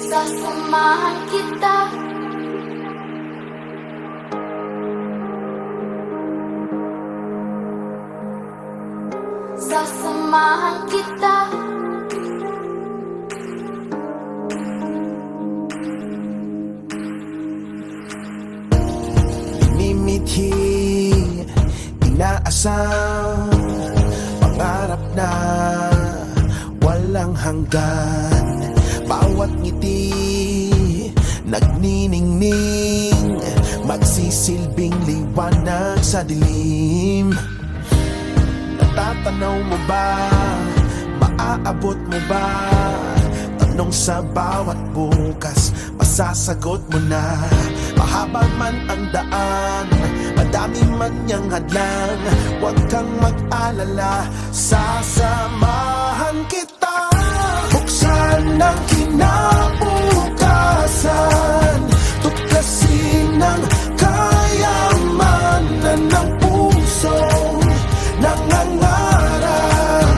Sasamahan kita. Sasamahan kita. Minimithi, inaasam, pangarap na walang hanggan. Bawat ngiti, nagniningning, magsisilbing liwanag sa dilim. Natatanaw mo ba? Maaabot mo ba? Tanong sa bawat bukas, masasagot mo na. Mahaba man ang daan, madami man niyang hadlang, huwag kang mag-alala, sasamahan kita. Buksan ang kinabukasan, tuklasin ang kayamanan ng puso nangangarap.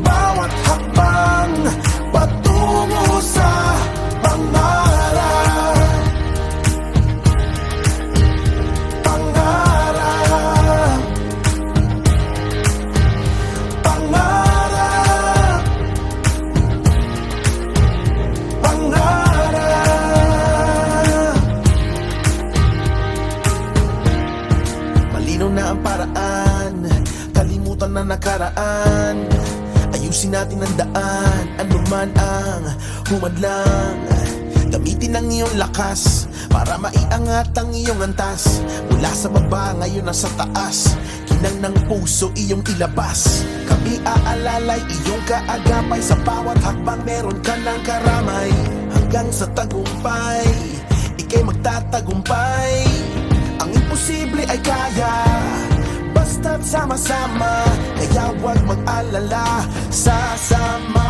Bawat hakbang patungo sa pangarap. Pangarap. Pangarap. Pangarap. Malinaw na ang paraan, kalimutan na nakaraan. Ayusin natin ang daan, ano man ang humadlang. Gamitin ang iyong lakas para maiangat ang iyong antas. Mula sa baba, ngayon nasa taas, kinang ng puso iyong ilabas. Kami aalalay iyong kaagapay, sa bawat hakbang meron ka ng karamay. Hanggang sa tagumpay, ika'y magtatagumpay. Ang imposible ay kaya, basta't sama-sama. Kaya huwag mag-alala, sasama